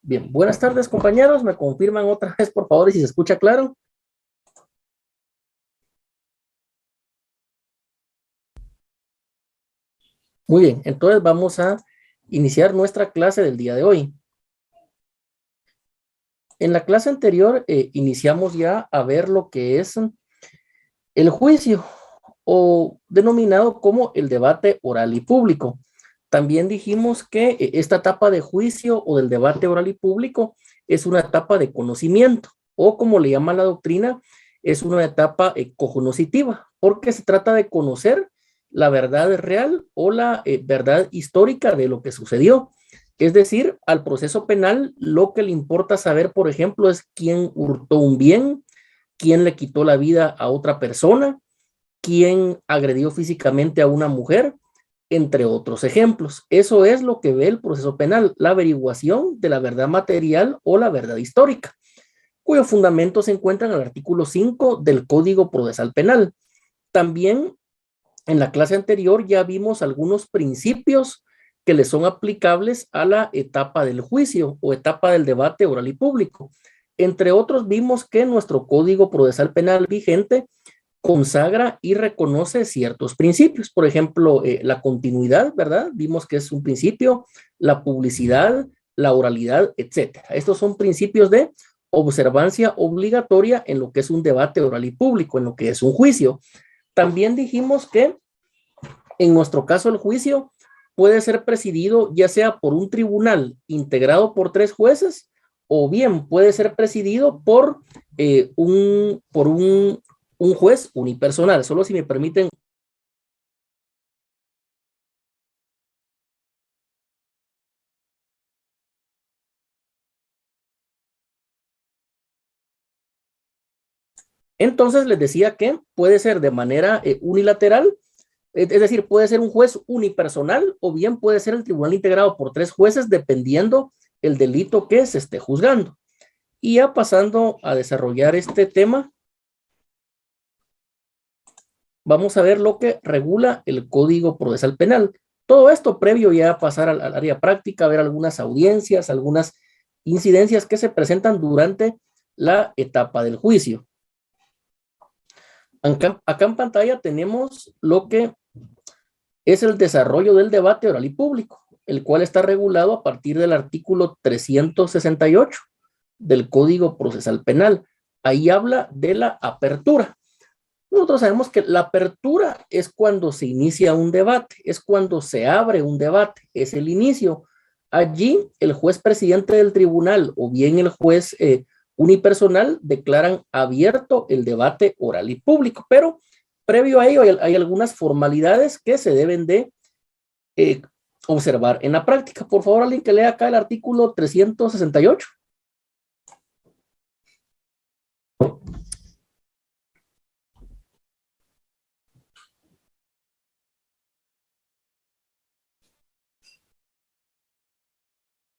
Bien, buenas tardes compañeros, me confirman otra vez por favor y si se escucha claro. Muy bien, entonces vamos a iniciar nuestra clase del día de hoy. En la clase anterior iniciamos ya a ver lo que es el juicio o denominado como el debate oral y público. También dijimos que esta etapa de juicio o del debate oral y público es una etapa de conocimiento o como le llama la doctrina, es una etapa cognoscitiva porque se trata de conocer la verdad real o la verdad histórica de lo que sucedió. Es decir, al proceso penal lo que le importa saber, por ejemplo, es quién hurtó un bien, quién le quitó la vida a otra persona, quién agredió físicamente a una mujer, entre otros ejemplos. Eso es lo que ve el proceso penal, la averiguación de la verdad material o la verdad histórica, cuyo fundamento se encuentra en el artículo 5 del Código Procesal Penal. También en la clase anterior ya vimos algunos principios que le son aplicables a la etapa del juicio o etapa del debate oral y público. Entre otros, vimos que nuestro Código Procesal Penal vigente consagra y reconoce ciertos principios. Por ejemplo, la continuidad, ¿verdad? Vimos que es un principio, la publicidad, la oralidad, etcétera. Estos son principios de observancia obligatoria en lo que es un debate oral y público, en lo que es un juicio. También dijimos que en nuestro caso el juicio puede ser presidido ya sea por un tribunal integrado por 3 jueces o bien puede ser presidido por un juez unipersonal. Solo si me permiten. Entonces les decía que puede ser de manera unilateral, es decir, puede ser un juez unipersonal o bien puede ser el tribunal integrado por 3 jueces dependiendo el delito que se esté juzgando. Y ya pasando a desarrollar este tema, vamos a ver lo que regula el Código Procesal Penal. Todo esto previo ya a pasar al área práctica, a ver algunas audiencias, algunas incidencias que se presentan durante la etapa del juicio. Acá en pantalla tenemos lo que es el desarrollo del debate oral y público, el cual está regulado a partir del artículo 368 del Código Procesal Penal. Ahí habla de la apertura. Nosotros sabemos que la apertura es cuando se inicia un debate, es cuando se abre un debate, es el inicio. Allí el juez presidente del tribunal o bien el juez unipersonal declaran abierto el debate oral y público, pero previo a ello hay algunas formalidades que se deben de observar en la práctica. Por favor, alguien que lea acá el artículo 368.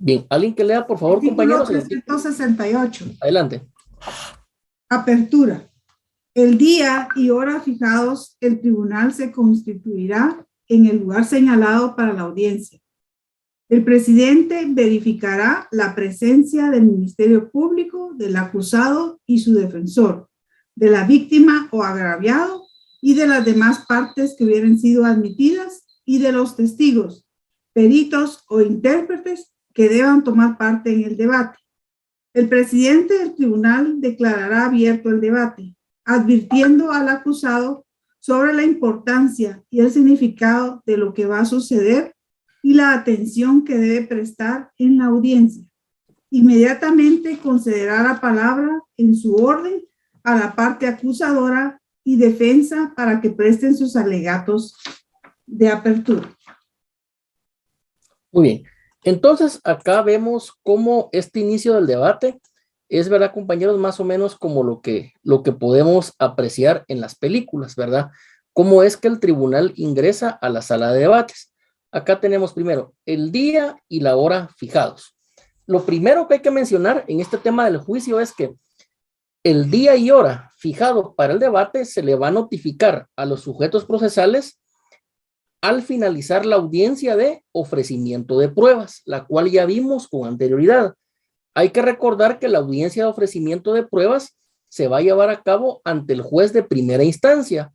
Bien, alguien que lea, por favor, Artículo compañeros. 368. Adelante. Apertura. El día y hora fijados, el tribunal se constituirá en el lugar señalado para la audiencia. El presidente verificará la presencia del Ministerio Público, del acusado y su defensor, de la víctima o agraviado y de las demás partes que hubieran sido admitidas y de los testigos, peritos o intérpretes que deban tomar parte en el debate. El presidente del tribunal declarará abierto el debate, advirtiendo al acusado sobre la importancia y el significado de lo que va a suceder y la atención que debe prestar en la audiencia. Inmediatamente concederá la palabra en su orden a la parte acusadora y defensa para que presten sus alegatos de apertura. Muy bien. Entonces, acá vemos cómo este inicio del debate es, ¿verdad, compañeros? Más o menos como lo que podemos apreciar en las películas, ¿verdad? Cómo es que el tribunal ingresa a la sala de debates. Acá tenemos primero el día y la hora fijados. Lo primero que hay que mencionar en este tema del juicio es que el día y hora fijado para el debate se le va a notificar a los sujetos procesales al finalizar la audiencia de ofrecimiento de pruebas, la cual ya vimos con anterioridad. Hay que recordar que la audiencia de ofrecimiento de pruebas se va a llevar a cabo ante el juez de primera instancia,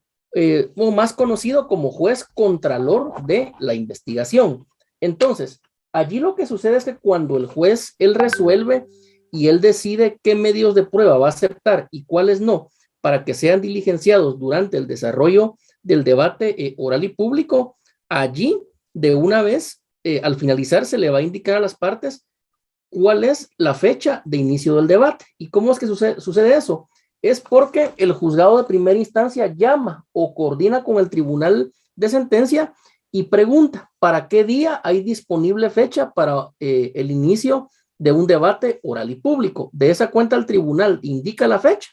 o más conocido como juez contralor de la investigación. Entonces, allí lo que sucede es que cuando el juez, él resuelve y él decide qué medios de prueba va a aceptar y cuáles no, para que sean diligenciados durante el desarrollo del debate oral y público, allí de una vez, al finalizar, se le va a indicar a las partes cuál es la fecha de inicio del debate. ¿Y cómo es que sucede eso? Es porque el juzgado de primera instancia llama o coordina con el tribunal de sentencia y pregunta para qué día hay disponible fecha para el inicio de un debate oral y público. De esa cuenta el tribunal indica la fecha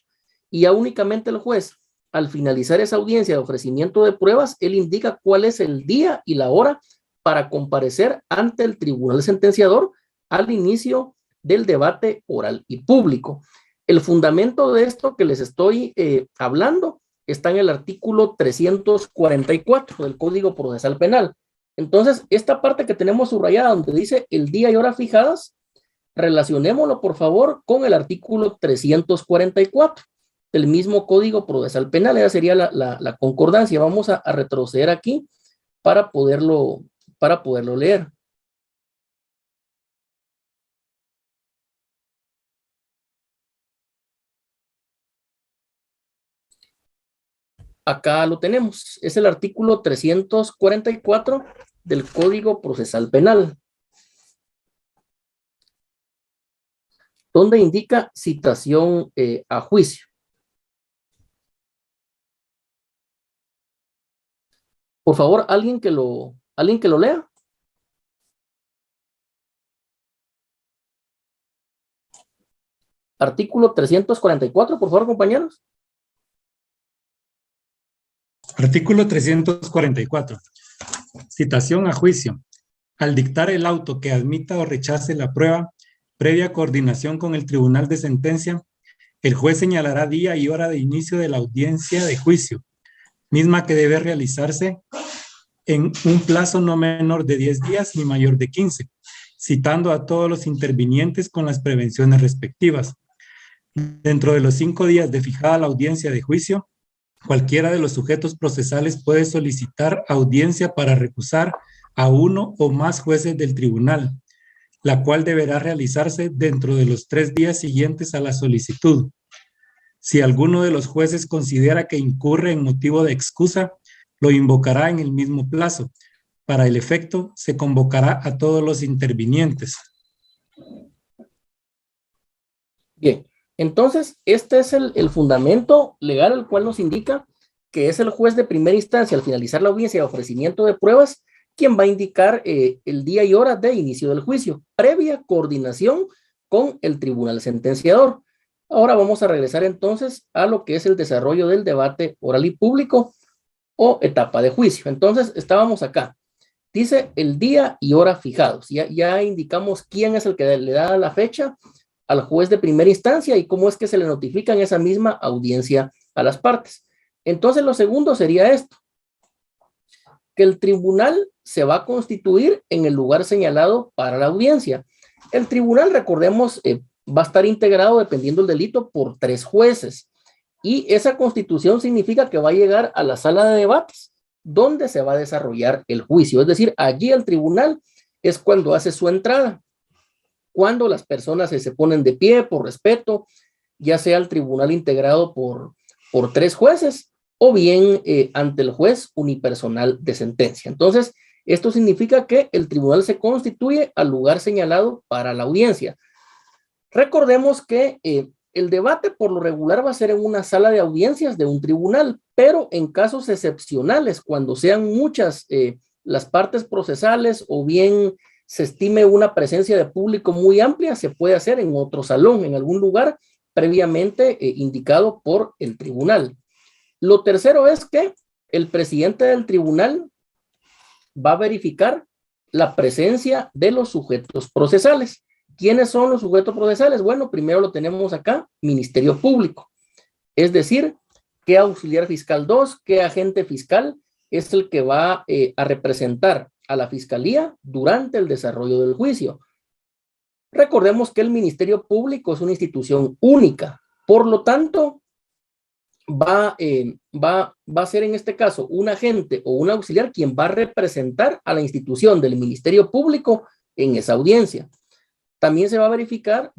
y ya únicamente el juez, al finalizar esa audiencia de ofrecimiento de pruebas, él indica cuál es el día y la hora para comparecer ante el tribunal sentenciador al inicio del debate oral y público. El fundamento de esto que les estoy hablando está en el artículo 344 del Código Procesal Penal. Entonces, esta parte que tenemos subrayada donde dice el día y hora fijadas, relacionémoslo por favor con el artículo 344 del mismo Código Procesal Penal. Esa sería la concordancia. Vamos a retroceder aquí para poderlo leer. Acá lo tenemos, es el artículo 344 del Código Procesal Penal, donde indica citación a juicio. Por favor, alguien que lo lea. Artículo 344, por favor, compañeros. Artículo 344. Citación a juicio. Al dictar el auto que admita o rechace la prueba, previa coordinación con el tribunal de sentencia, el juez señalará día y hora de inicio de la audiencia de juicio, misma que debe realizarse en un plazo no menor de 10 días ni mayor de 15, citando a todos los intervinientes con las prevenciones respectivas. Dentro de los 5 días de fijada la audiencia de juicio, cualquiera de los sujetos procesales puede solicitar audiencia para recusar a uno o más jueces del tribunal, la cual deberá realizarse dentro de los 3 días siguientes a la solicitud. Si alguno de los jueces considera que incurre en motivo de excusa, lo invocará en el mismo plazo. Para el efecto, se convocará a todos los intervinientes. Bien, entonces este es el fundamento legal el cual nos indica que es el juez de primera instancia al finalizar la audiencia de ofrecimiento de pruebas quien va a indicar el día y hora de inicio del juicio, previa coordinación con el tribunal sentenciador. Ahora vamos a regresar entonces a lo que es el desarrollo del debate oral y público o etapa de juicio. Entonces estábamos acá. Dice el día y hora fijados. Ya indicamos quién es el que le da la fecha al juez de primera instancia y cómo es que se le notifica en esa misma audiencia a las partes. Entonces lo segundo sería esto, que el tribunal se va a constituir en el lugar señalado para la audiencia. El tribunal, recordemos, va a estar integrado, dependiendo del delito, por 3 jueces. Y esa constitución significa que va a llegar a la sala de debates, donde se va a desarrollar el juicio. Es decir, allí el tribunal es cuando hace su entrada, cuando las personas se ponen de pie por respeto, ya sea el tribunal integrado por 3 jueces, o bien ante el juez unipersonal de sentencia. Entonces, esto significa que el tribunal se constituye al lugar señalado para la audiencia. Recordemos que el debate por lo regular va a ser en una sala de audiencias de un tribunal, pero en casos excepcionales, cuando sean muchas las partes procesales o bien se estime una presencia de público muy amplia, se puede hacer en otro salón, en algún lugar previamente indicado por el tribunal. Lo tercero es que el presidente del tribunal va a verificar la presencia de los sujetos procesales. ¿Quiénes son los sujetos procesales? Bueno, primero lo tenemos acá, Ministerio Público. Es decir, qué auxiliar fiscal 2, qué agente fiscal es el que va a representar a la fiscalía durante el desarrollo del juicio. Recordemos que el Ministerio Público es una institución única, por lo tanto, va a ser en este caso un agente o un auxiliar quien va a representar a la institución del Ministerio Público en esa audiencia. También se va a verificar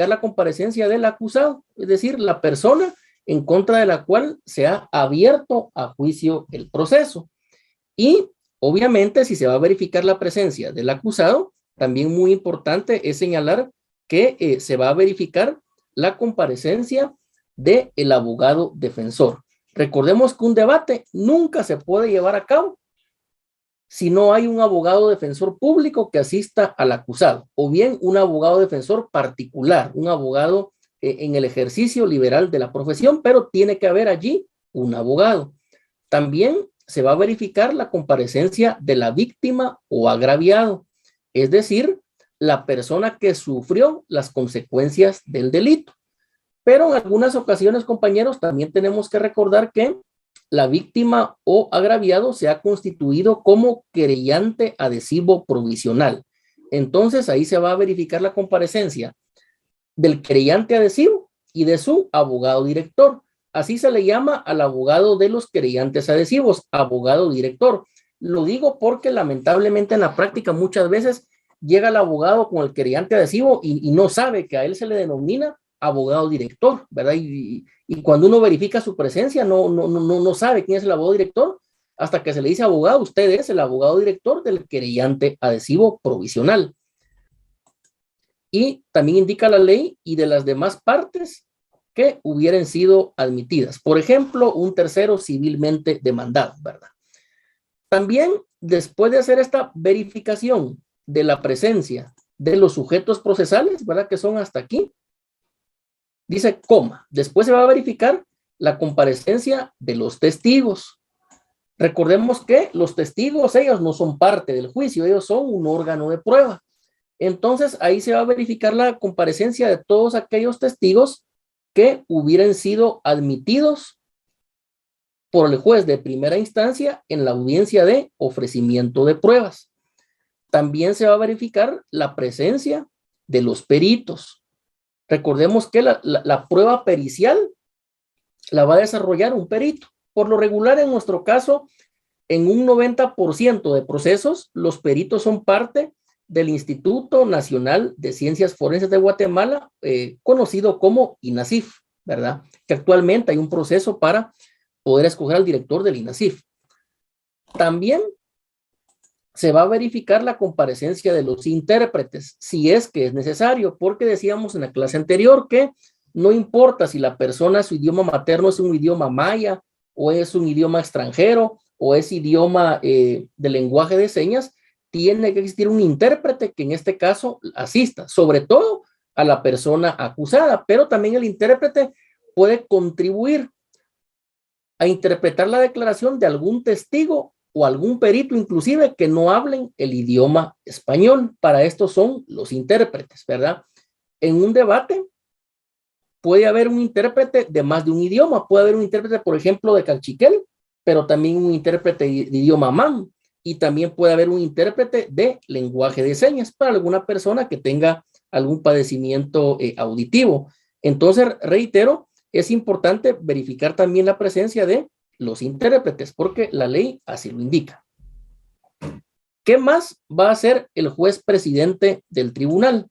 la comparecencia del acusado, es decir, la persona en contra de la cual se ha abierto a juicio el proceso. Y obviamente, si se va a verificar la presencia del acusado, también muy importante es señalar que se va a verificar la comparecencia del abogado defensor. Recordemos que un debate nunca se puede llevar a cabo si no hay un abogado defensor público que asista al acusado, o bien un abogado defensor particular, un abogado en el ejercicio liberal de la profesión, pero tiene que haber allí un abogado. También se va a verificar la comparecencia de la víctima o agraviado, es decir, la persona que sufrió las consecuencias del delito. Pero en algunas ocasiones, compañeros, también tenemos que recordar que la víctima o agraviado se ha constituido como querellante adhesivo provisional. Entonces, ahí se va a verificar la comparecencia del querellante adhesivo y de su abogado director. Así se le llama al abogado de los querellantes adhesivos, abogado director. Lo digo porque lamentablemente en la práctica muchas veces llega el abogado con el querellante adhesivo y no sabe que a él se le denomina abogado director, ¿verdad? Y cuando uno verifica su presencia, no sabe quién es el abogado director, hasta que se le dice abogado, usted es el abogado director del querellante adhesivo provisional. Y también indica la ley y de las demás partes que hubieran sido admitidas. Por ejemplo, un tercero civilmente demandado, ¿verdad? También, después de hacer esta verificación de la presencia de los sujetos procesales, ¿verdad? Que son hasta aquí, dice coma. Después se va a verificar la comparecencia de los testigos. Recordemos que los testigos, ellos no son parte del juicio, ellos son un órgano de prueba. Entonces, ahí se va a verificar la comparecencia de todos aquellos testigos que hubieran sido admitidos por el juez de primera instancia en la audiencia de ofrecimiento de pruebas. También se va a verificar la presencia de los peritos. Recordemos que la prueba pericial la va a desarrollar un perito. Por lo regular, en nuestro caso, en un 90% de procesos, los peritos son parte del Instituto Nacional de Ciencias Forenses de Guatemala, conocido como INACIF, ¿verdad? Que actualmente hay un proceso para poder escoger al director del INACIF. También se va a verificar la comparecencia de los intérpretes, si es que es necesario, porque decíamos en la clase anterior que no importa si la persona, su idioma materno es un idioma maya, o es un idioma extranjero, o es idioma de lenguaje de señas, tiene que existir un intérprete que en este caso asista, sobre todo a la persona acusada, pero también el intérprete puede contribuir a interpretar la declaración de algún testigo o algún perito inclusive que no hablen el idioma español. Para esto son los intérpretes, ¿verdad? En un debate puede haber un intérprete de más de un idioma, puede haber un intérprete, por ejemplo, de cachiquel, pero también un intérprete de idioma man, y también puede haber un intérprete de lenguaje de señas para alguna persona que tenga algún padecimiento auditivo. Entonces, reitero, es importante verificar también la presencia de los intérpretes, porque la ley así lo indica. ¿Qué más va a hacer el juez presidente del tribunal?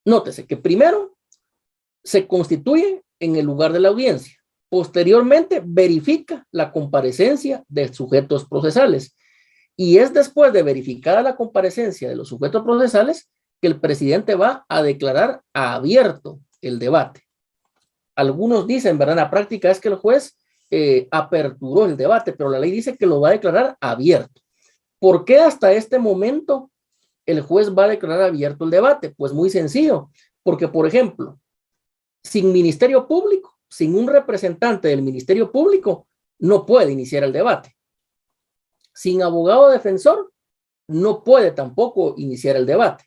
Nótese que primero se constituye en el lugar de la audiencia. Posteriormente verifica la comparecencia de sujetos procesales. Y es después de verificada la comparecencia de los sujetos procesales que el presidente va a declarar abierto el debate. Algunos dicen, ¿verdad? En la práctica es que el juez aperturó el debate, pero la ley dice que lo va a declarar abierto. ¿Por qué hasta este momento el juez va a declarar abierto el debate? Pues muy sencillo, porque por ejemplo, sin Ministerio Público, sin un representante del Ministerio Público, no puede iniciar el debate. Sin abogado defensor, no puede tampoco iniciar el debate.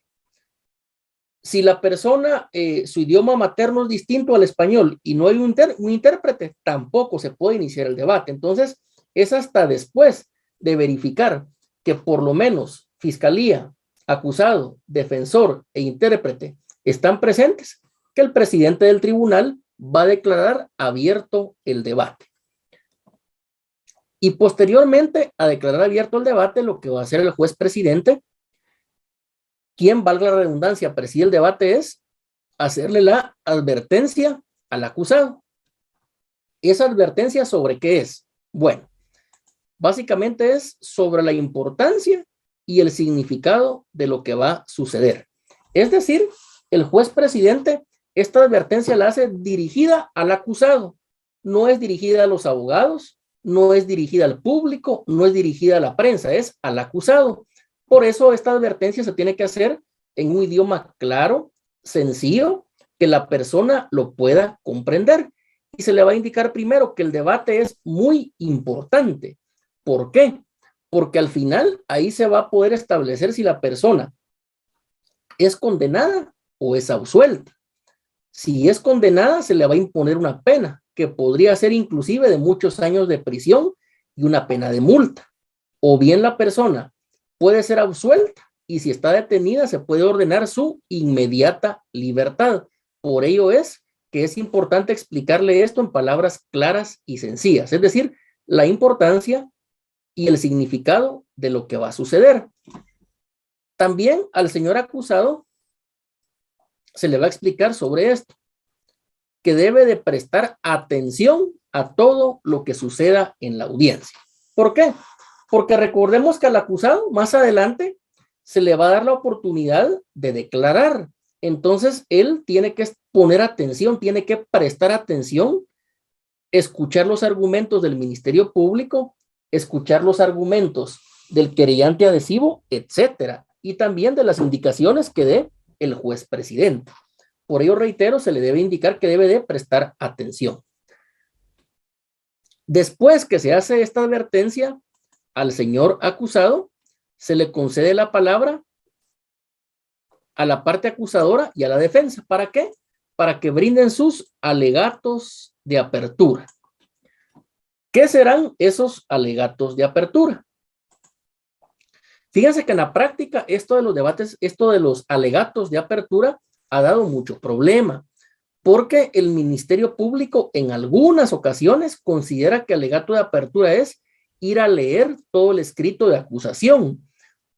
Si la persona, su idioma materno es distinto al español y no hay un intérprete, tampoco se puede iniciar el debate. Entonces, es hasta después de verificar que por lo menos Fiscalía acusado, defensor e intérprete están presentes, que el presidente del tribunal va a declarar abierto el debate. Y posteriormente a declarar abierto el debate, lo que va a hacer el juez presidente, quien, valga la redundancia, preside el debate, es hacerle la advertencia al acusado. ¿Esa advertencia sobre qué es? Bueno, básicamente es sobre la importancia y el significado de lo que va a suceder. Es decir, el juez presidente, esta advertencia la hace dirigida al acusado, no es dirigida a los abogados, no es dirigida al público, no es dirigida a la prensa, es al acusado. Por eso esta advertencia se tiene que hacer en un idioma claro, sencillo, que la persona lo pueda comprender. Y se le va a indicar primero que el debate es muy importante. ¿Por qué? Porque al final ahí se va a poder establecer si la persona es condenada o es absuelta. Si es condenada, se le va a imponer una pena que podría ser inclusive de muchos años de prisión y una pena de multa. O bien la persona puede ser absuelta y si está detenida se puede ordenar su inmediata libertad. Por ello es que es importante explicarle esto en palabras claras y sencillas, es decir, la importancia y el significado de lo que va a suceder. También al señor acusado se le va a explicar sobre esto, que debe de prestar atención a todo lo que suceda en la audiencia. ¿Por qué? Porque recordemos que al acusado más adelante se le va a dar la oportunidad de declarar. Entonces él tiene que poner atención, tiene que prestar atención, escuchar los argumentos del Ministerio Público, escuchar los argumentos del querellante adhesivo, etcétera, y también de las indicaciones que dé el juez presidente. Por ello, reitero, se le debe indicar que debe de prestar atención. Después que se hace esta advertencia al señor acusado, se le concede la palabra a la parte acusadora y a la defensa. ¿Para qué? Para que brinden sus alegatos de apertura. ¿Qué serán esos alegatos de apertura? Fíjense que en la práctica esto de los debates, esto de los alegatos de apertura ha dado mucho problema, porque el Ministerio Público en algunas ocasiones considera que alegato de apertura es ir a leer todo el escrito de acusación,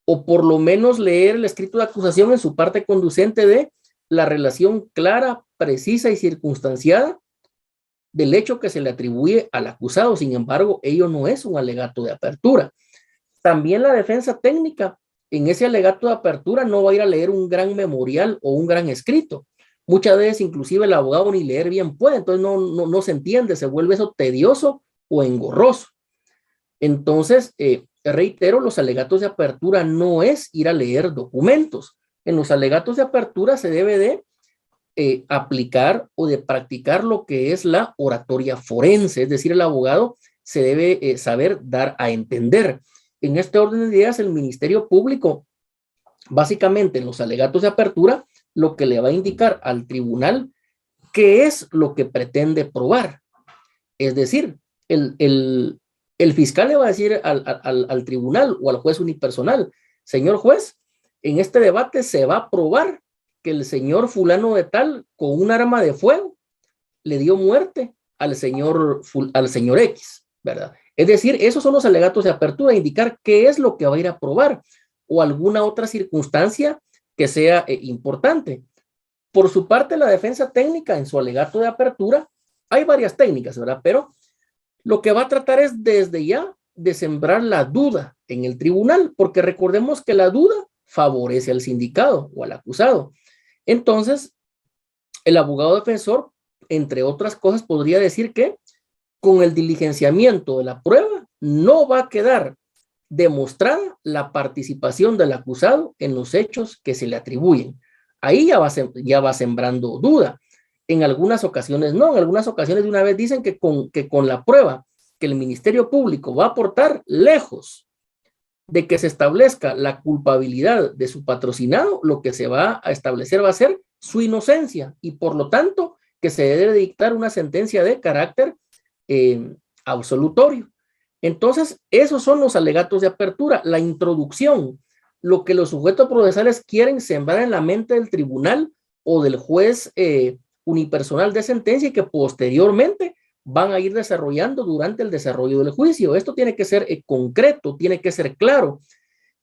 o por lo menos leer el escrito de acusación en su parte conducente de la relación clara, precisa y circunstanciada del hecho que se le atribuye al acusado. Sin embargo, ello no es un alegato de apertura. También la defensa técnica en ese alegato de apertura no va a ir a leer un gran memorial o un gran escrito. Muchas veces inclusive el abogado ni leer bien puede, entonces no se entiende, se vuelve eso tedioso o engorroso. Entonces, reitero, los alegatos de apertura no es ir a leer documentos. En los alegatos de apertura se debe de aplicar o de practicar lo que es la oratoria forense, es decir, el abogado se debe saber dar a entender. En este orden de ideas, el Ministerio Público, básicamente en los alegatos de apertura, lo que le va a indicar al tribunal qué es lo que pretende probar. Es decir, el fiscal le va a decir al tribunal o al juez unipersonal, señor juez, en este debate se va a probar que el señor fulano de tal con un arma de fuego le dio muerte al señor X, ¿verdad? Es decir, esos son los alegatos de apertura, indicar qué es lo que va a ir a probar o alguna otra circunstancia que sea importante. Por su parte, la defensa técnica en su alegato de apertura, hay varias técnicas, ¿verdad? Pero lo que va a tratar es desde ya de sembrar la duda en el tribunal, porque recordemos que la duda favorece al sindicado o al acusado. Entonces, el abogado defensor, entre otras cosas, podría decir que con el diligenciamiento de la prueba no va a quedar demostrada la participación del acusado en los hechos que se le atribuyen. Ahí ya va sembrando duda. En algunas ocasiones no, en algunas ocasiones de una vez dicen que con la prueba que el Ministerio Público va a aportar, lejos de que se establezca la culpabilidad de su patrocinado, lo que se va a establecer va a ser su inocencia y por lo tanto que se debe dictar una sentencia de carácter absolutorio. Entonces, esos son los alegatos de apertura, la introducción lo que los sujetos procesales quieren sembrar en la mente del tribunal o del juez unipersonal de sentencia y que posteriormente van a ir desarrollando durante el desarrollo del juicio. Esto tiene que ser concreto, tiene que ser claro.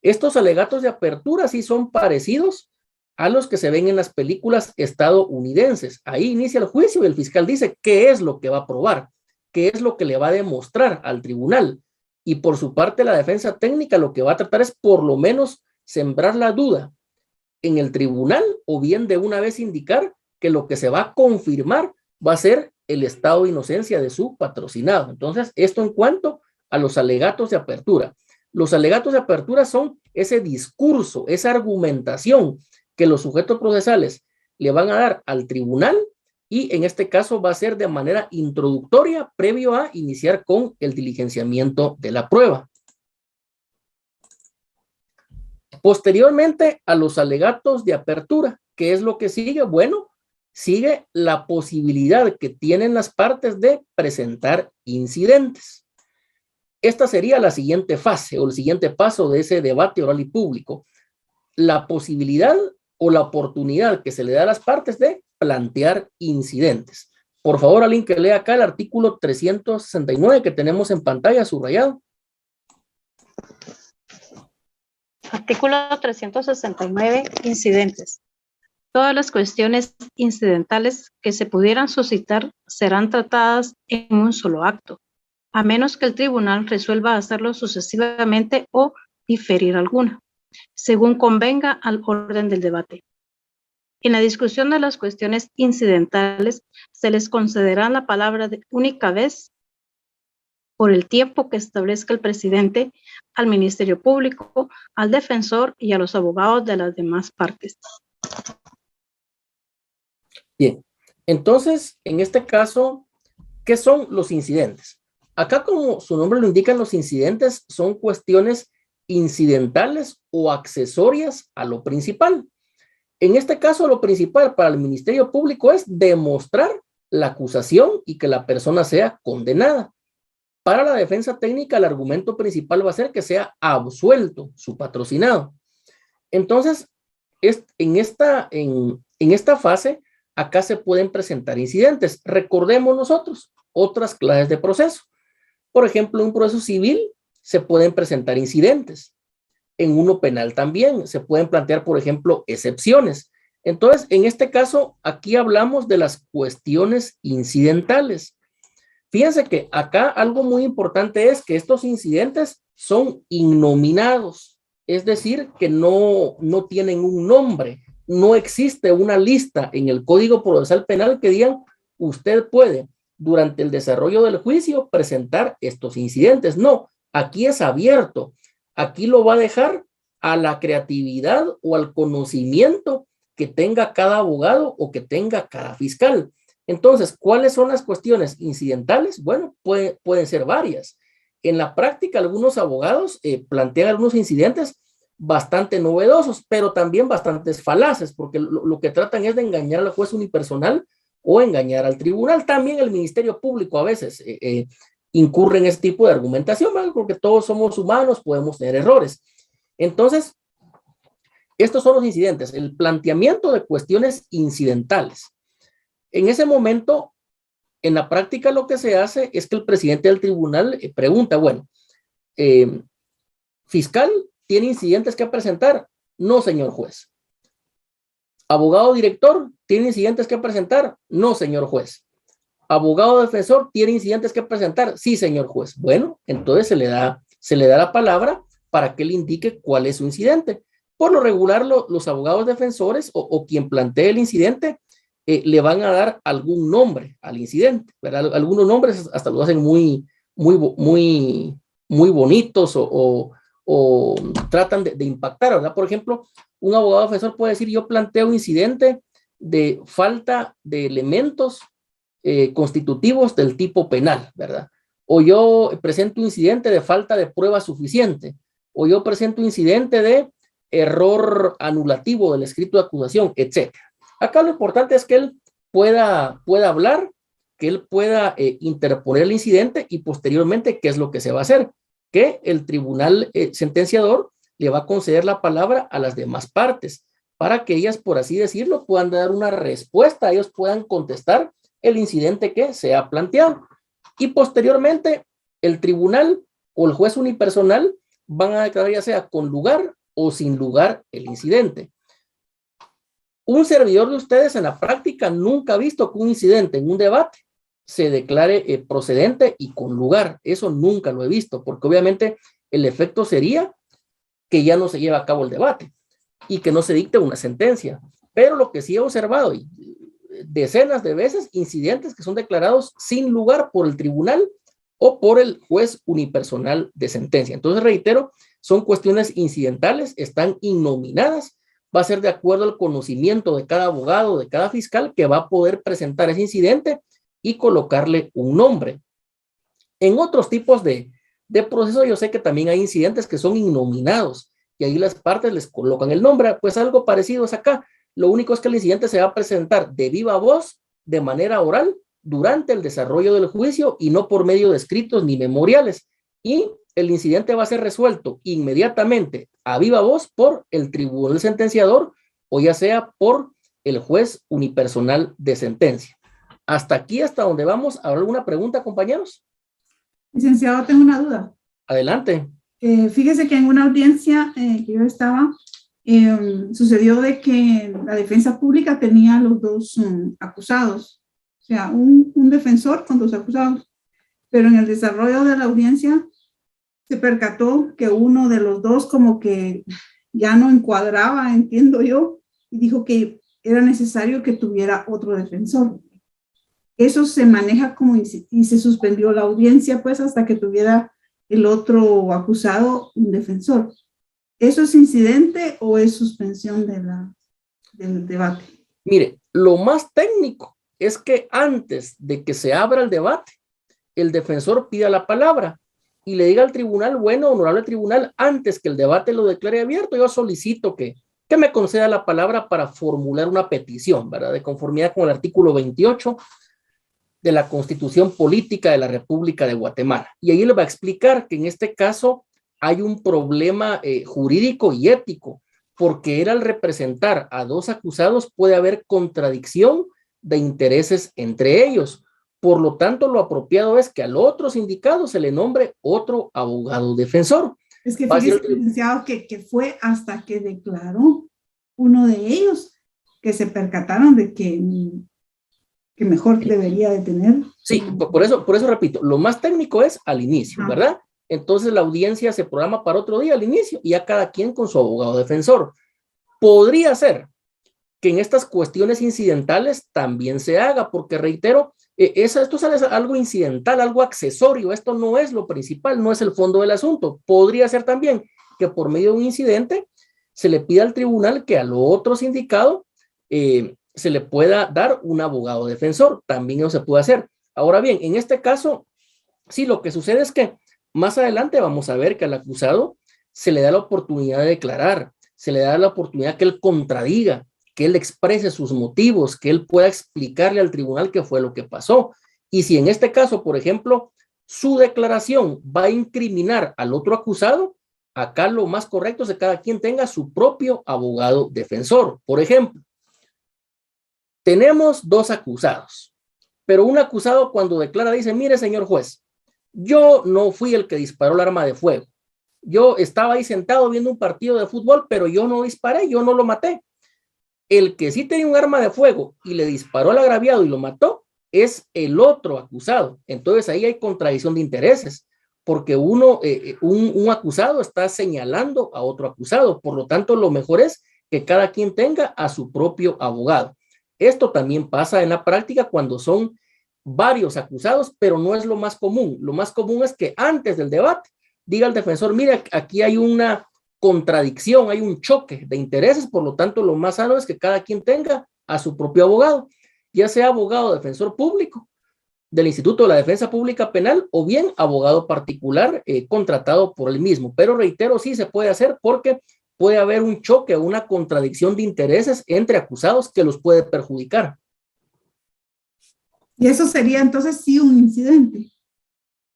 Estos alegatos de apertura sí son parecidos a los que se ven en las películas estadounidenses. Ahí inicia el juicio y el fiscal dice qué es lo que va a probar, qué es lo que le va a demostrar al tribunal. Y por su parte la defensa técnica lo que va a tratar es por lo menos sembrar la duda en el tribunal o bien de una vez indicar que lo que se va a confirmar va a ser el estado de inocencia de su patrocinado. Entonces, esto en cuanto a los alegatos de apertura. Los alegatos de apertura son ese discurso, esa argumentación que los sujetos procesales le van a dar al tribunal y en este caso va a ser de manera introductoria previo a iniciar con el diligenciamiento de la prueba. Posteriormente a los alegatos de apertura, ¿qué es lo que sigue? Bueno, sigue la posibilidad que tienen las partes de presentar incidentes. Esta sería la siguiente fase o el siguiente paso de ese debate oral y público. La posibilidad o la oportunidad que se le da a las partes de plantear incidentes. Por favor, alguien que lea acá el artículo 369 que tenemos en pantalla subrayado. Artículo 369, incidentes. Todas las cuestiones incidentales que se pudieran suscitar serán tratadas en un solo acto, a menos que el tribunal resuelva hacerlo sucesivamente o diferir alguna, según convenga al orden del debate. En la discusión de las cuestiones incidentales, se les concederá la palabra de única vez por el tiempo que establezca el presidente, al Ministerio Público, al defensor y a los abogados de las demás partes. Bien, entonces, en este caso, ¿qué son los incidentes? Acá, como su nombre lo indica, los incidentes son cuestiones incidentales o accesorias a lo principal. En este caso, lo principal para el Ministerio Público es demostrar la acusación y que la persona sea condenada. Para la defensa técnica, el argumento principal va a ser que sea absuelto su patrocinado. Entonces, en esta fase, acá se pueden presentar incidentes. Recordemos nosotros otras clases de proceso. Por ejemplo, en un proceso civil se pueden presentar incidentes. En uno penal también se pueden plantear, por ejemplo, excepciones. Entonces, en este caso, aquí hablamos de las cuestiones incidentales. Fíjense que acá algo muy importante es que estos incidentes son innominados, es decir, que no tienen un nombre, no existe una lista en el Código Procesal Penal que digan, usted puede, durante el desarrollo del juicio, presentar estos incidentes. No, aquí es abierto, aquí lo va a dejar a la creatividad o al conocimiento que tenga cada abogado o que tenga cada fiscal. Entonces, ¿cuáles son las cuestiones incidentales? Bueno, pueden ser varias. En la práctica, algunos abogados plantean algunos incidentes bastante novedosos, pero también bastantes falaces, porque lo que tratan es de engañar al juez unipersonal o engañar al tribunal. También el Ministerio Público a veces incurre en ese tipo de argumentación, ¿vale? Porque todos somos humanos, podemos tener errores. Entonces, estos son los incidentes, el planteamiento de cuestiones incidentales. En ese momento, en la práctica lo que se hace es que el presidente del tribunal pregunta, bueno, fiscal, ¿tiene incidentes que presentar? No, señor juez. Abogado director, ¿tiene incidentes que presentar? No, señor juez. Abogado defensor, ¿tiene incidentes que presentar? Sí, señor juez. Bueno, entonces se le da la palabra para que le indique cuál es su incidente. Por lo regular, los abogados defensores o quien plantee el incidente le van a dar algún nombre al incidente, ¿verdad? Algunos nombres hasta lo hacen muy bonitos o tratan de impactar, ¿verdad? Por ejemplo, un abogado defensor puede decir, yo planteo un incidente de falta de elementos constitutivos del tipo penal, ¿verdad? O yo presento un incidente de falta de prueba suficiente, o yo presento un incidente de error anulativo del escrito de acusación, etc. Acá lo importante es que él pueda hablar, que él pueda interponer el incidente y posteriormente, ¿qué es lo que se va a hacer? Que el tribunal sentenciador le va a conceder la palabra a las demás partes para que ellas, por así decirlo, puedan dar una respuesta, ellos puedan contestar el incidente que se ha planteado. Y posteriormente, el tribunal o el juez unipersonal van a declarar ya sea con lugar o sin lugar el incidente. Un servidor de ustedes en la práctica nunca ha visto que un incidente en un debate se declare procedente y con lugar. Eso nunca lo he visto, porque obviamente el efecto sería que ya no se lleva a cabo el debate y que no se dicte una sentencia. Pero lo que sí he observado, y decenas de veces, incidentes que son declarados sin lugar por el tribunal o por el juez unipersonal de sentencia. Entonces, reitero, son cuestiones incidentales, están innominadas, va a ser de acuerdo al conocimiento de cada abogado, de cada fiscal, que va a poder presentar ese incidente y colocarle un nombre. En otros tipos de procesos, yo sé que también hay incidentes que son innominados, y ahí las partes les colocan el nombre, pues algo parecido es acá. Lo único es que el incidente se va a presentar de viva voz, de manera oral, durante el desarrollo del juicio y no por medio de escritos ni memoriales. Y el incidente va a ser resuelto inmediatamente a viva voz por el tribunal sentenciador o ya sea por el juez unipersonal de sentencia. Hasta aquí, hasta donde vamos. ¿Habrá alguna pregunta, compañeros? Licenciado, tengo una duda. Adelante. Fíjese que en una audiencia que yo estaba, sucedió de que la defensa pública tenía los dos acusados, o sea, un defensor con dos acusados, pero en el desarrollo de la audiencia se percató que uno de los dos como que ya no encuadraba, entiendo yo, y dijo que era necesario que tuviera otro defensor. Eso se maneja como y se suspendió la audiencia pues hasta que tuviera el otro acusado un defensor. ¿Eso es incidente o es suspensión del debate? Mire, lo más técnico es que antes de que se abra el debate, el defensor pida la palabra y le diga al tribunal, bueno, honorable tribunal, antes que el debate lo declare abierto, yo solicito que me conceda la palabra para formular una petición, ¿verdad? De conformidad con el artículo 28 de la Constitución Política de la República de Guatemala. Y ahí le va a explicar que en este caso hay un problema jurídico y ético, porque él al representar a dos acusados puede haber contradicción de intereses entre ellos. Por lo tanto, lo apropiado es que al otro sindicado se le nombre otro abogado defensor. Es que fíjese, licenciado, que fue hasta que declaró uno de ellos que se percataron de que mejor debería de tener. Sí, por eso repito, lo más técnico es al inicio, ¿verdad? Entonces la audiencia se programa para otro día al inicio y ya cada quien con su abogado defensor. Podría ser que en estas cuestiones incidentales también se haga, porque reitero, esto es algo incidental, algo accesorio, esto no es lo principal, no es el fondo del asunto. Podría ser también que por medio de un incidente se le pida al tribunal que al otro sindicado se le pueda dar un abogado defensor, también eso se puede hacer. Ahora bien, en este caso, sí, lo que sucede es que más adelante vamos a ver que al acusado se le da la oportunidad de declarar, se le da la oportunidad que él contradiga, que él exprese sus motivos, que él pueda explicarle al tribunal qué fue lo que pasó. Y si en este caso, por ejemplo, su declaración va a incriminar al otro acusado, acá lo más correcto es que cada quien tenga su propio abogado defensor. Por ejemplo, tenemos dos acusados, pero un acusado cuando declara dice, mire señor juez, yo no fui el que disparó el arma de fuego. Yo estaba ahí sentado viendo un partido de fútbol, pero yo no disparé, yo no lo maté. El que sí tenía un arma de fuego y le disparó al agraviado y lo mató es el otro acusado. Entonces ahí hay contradicción de intereses, porque un acusado está señalando a otro acusado. Por lo tanto, lo mejor es que cada quien tenga a su propio abogado. Esto también pasa en la práctica cuando son varios acusados, pero no es lo más común. Lo más común es que antes del debate diga el defensor, mira, aquí hay una contradicción, hay un choque de intereses, por lo tanto lo más sano es que cada quien tenga a su propio abogado, ya sea abogado defensor público del Instituto de la Defensa Pública Penal o bien abogado particular contratado por él mismo. Pero reitero, sí se puede hacer porque puede haber un choque o una contradicción de intereses entre acusados que los puede perjudicar. Y eso sería entonces sí un incidente.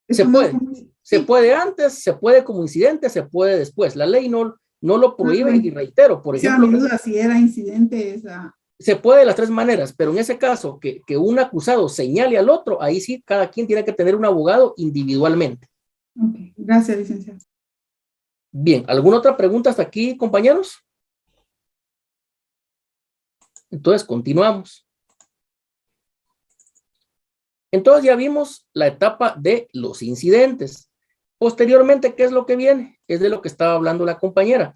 Se puede antes, se puede como incidente, se puede después. La ley no No lo prohíbe y reitero, por sea, ejemplo, mi duda si era incidente esa. se puede de las tres maneras, pero en ese caso que un acusado señale al otro, ahí sí cada quien tiene que tener un abogado individualmente. Ok, gracias, licenciado. Bien, ¿alguna otra pregunta hasta aquí, compañeros? Entonces, continuamos. Entonces ya vimos la etapa de los incidentes. Posteriormente, ¿qué es lo que viene? Es de lo que estaba hablando la compañera,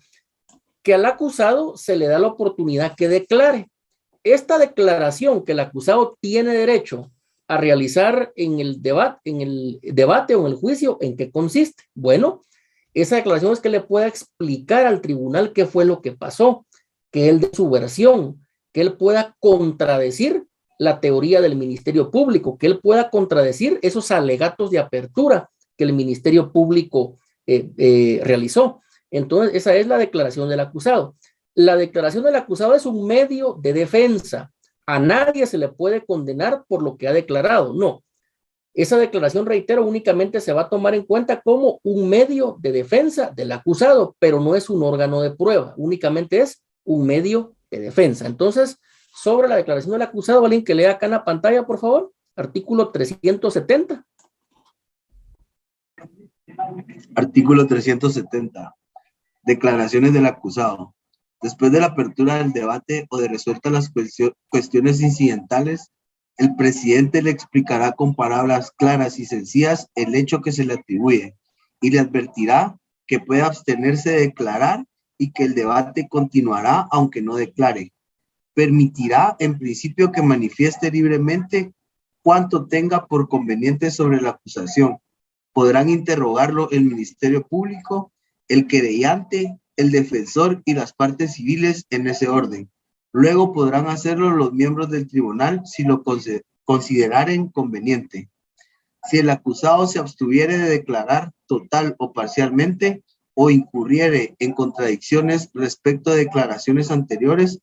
que al acusado se le da la oportunidad que declare. Esta declaración que el acusado tiene derecho a realizar en el debate o en el juicio, ¿en qué consiste? Bueno, esa declaración es que le pueda explicar al tribunal qué fue lo que pasó, que él dé su versión, que él pueda contradecir la teoría del Ministerio Público, que él pueda contradecir esos alegatos de apertura que el Ministerio Público realizó. Entonces, esa es la declaración del acusado. La declaración del acusado es un medio de defensa. A nadie se le puede condenar por lo que ha declarado. No. Esa declaración, reitero, únicamente se va a tomar en cuenta como un medio de defensa del acusado, pero no es un órgano de prueba. Únicamente es un medio de defensa. Entonces, sobre la declaración del acusado, alguien que lea acá en la pantalla, por favor. Artículo 370. Artículo 370. Declaraciones del acusado. Después de la apertura del debate o de resueltas las cuestiones incidentales, el presidente le explicará con palabras claras y sencillas el hecho que se le atribuye y le advertirá que puede abstenerse de declarar y que el debate continuará aunque no declare. Permitirá en principio que manifieste libremente cuanto tenga por conveniente sobre la acusación. Podrán interrogarlo el Ministerio Público, el querellante, el defensor y las partes civiles en ese orden. Luego podrán hacerlo los miembros del tribunal si lo consideraren conveniente. Si el acusado se abstuviere de declarar total o parcialmente o incurriere en contradicciones respecto de declaraciones anteriores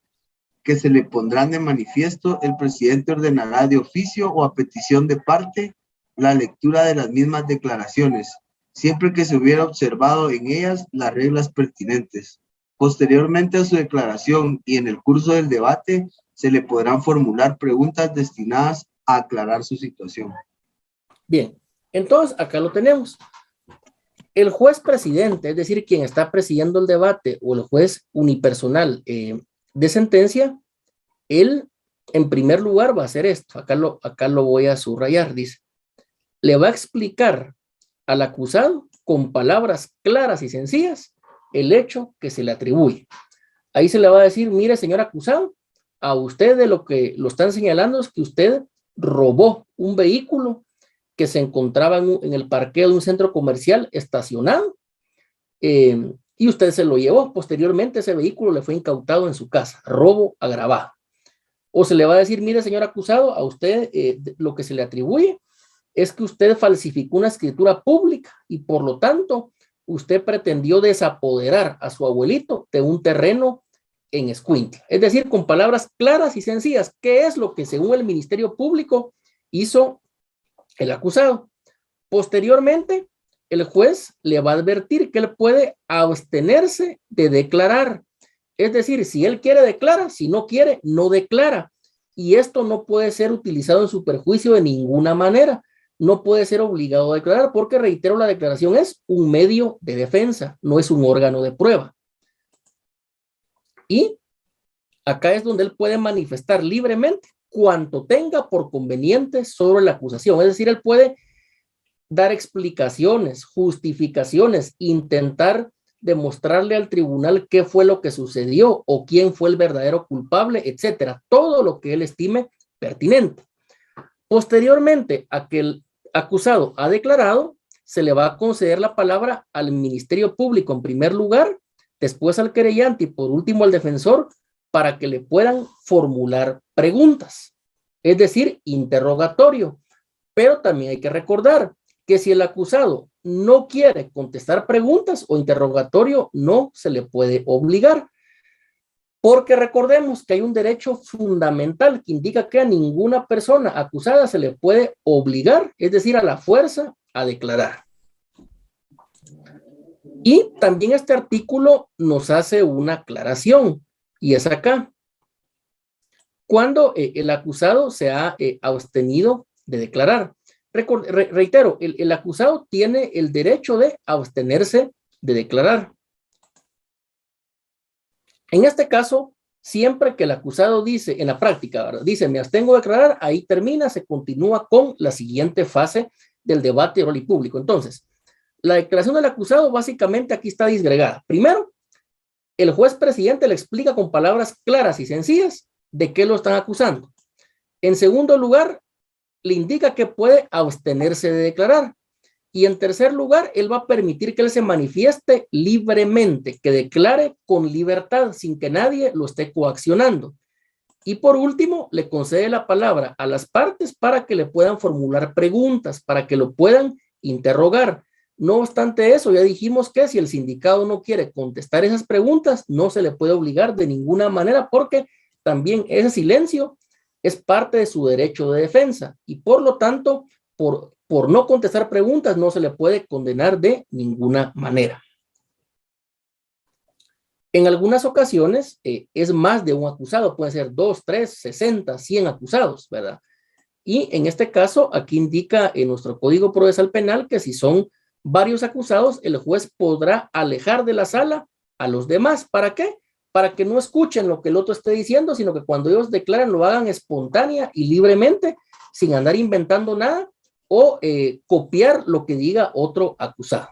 que se le pondrán de manifiesto, el presidente ordenará de oficio o a petición de parte la lectura de las mismas declaraciones, siempre que se hubiera observado en ellas las reglas pertinentes. Posteriormente a su declaración y en el curso del debate, se le podrán formular preguntas destinadas a aclarar su situación. Bien, entonces acá lo tenemos. El juez presidente, es decir, quien está presidiendo el debate, o el juez unipersonal de sentencia, él en primer lugar va a hacer esto. Acá lo voy a subrayar, dice. Le va a explicar al acusado con palabras claras y sencillas el hecho que se le atribuye. Ahí se le va a decir, mire, señor acusado, a usted de lo que lo están señalando es que usted robó un vehículo que se encontraba en el parqueo de un centro comercial estacionado y usted se lo llevó. Posteriormente ese vehículo le fue incautado en su casa, robo agravado. O se le va a decir, mire, señor acusado, a usted lo que se le atribuye es que usted falsificó una escritura pública y por lo tanto usted pretendió desapoderar a su abuelito de un terreno en Escuintla. Es decir, con palabras claras y sencillas, ¿qué es lo que según el Ministerio Público hizo el acusado? Posteriormente, el juez le va a advertir que él puede abstenerse de declarar. Es decir, si él quiere, declara, si no quiere, no declara. Y esto no puede ser utilizado en su perjuicio de ninguna manera. No puede ser obligado a declarar porque, reitero, la declaración es un medio de defensa, no es un órgano de prueba. Y acá es donde él puede manifestar libremente cuanto tenga por conveniente sobre la acusación. Es decir, él puede dar explicaciones, justificaciones, intentar demostrarle al tribunal qué fue lo que sucedió o quién fue el verdadero culpable, etcétera. Todo lo que él estime pertinente. Posteriormente a que el acusado ha declarado, se le va a conceder la palabra al Ministerio Público en primer lugar, después al querellante y por último al defensor para que le puedan formular preguntas, es decir, interrogatorio. Pero también hay que recordar que si el acusado no quiere contestar preguntas o interrogatorio, no se le puede obligar. Porque recordemos que hay un derecho fundamental que indica que a ninguna persona acusada se le puede obligar, es decir, a la fuerza, a declarar. Y también este artículo nos hace una aclaración, y es acá. Cuando el acusado se ha abstenido de declarar. Reitero, el acusado tiene el derecho de abstenerse de declarar. En este caso, siempre que el acusado dice, en la práctica, ¿verdad?, dice, me abstengo de declarar, ahí termina, se continúa con la siguiente fase del debate oral y público. Entonces, la declaración del acusado básicamente aquí está disgregada. Primero, el juez presidente le explica con palabras claras y sencillas de qué lo están acusando. En segundo lugar, le indica que puede abstenerse de declarar. Y en tercer lugar, él va a permitir que él se manifieste libremente, que declare con libertad, sin que nadie lo esté coaccionando. Y por último, le concede la palabra a las partes para que le puedan formular preguntas, para que lo puedan interrogar. No obstante eso, ya dijimos que si el sindicado no quiere contestar esas preguntas, no se le puede obligar de ninguna manera, porque también ese silencio es parte de su derecho de defensa. Y por lo tanto, por no contestar preguntas, no se le puede condenar de ninguna manera. En algunas ocasiones es más de un acusado, puede ser 2, 3, 60, 100 acusados, ¿verdad? Y en este caso, aquí indica en nuestro Código Procesal Penal que si son varios acusados, el juez podrá alejar de la sala a los demás. ¿Para qué? Para que no escuchen lo que el otro esté diciendo, sino que cuando ellos declaran lo hagan espontánea y libremente, sin andar inventando nada o copiar lo que diga otro acusado.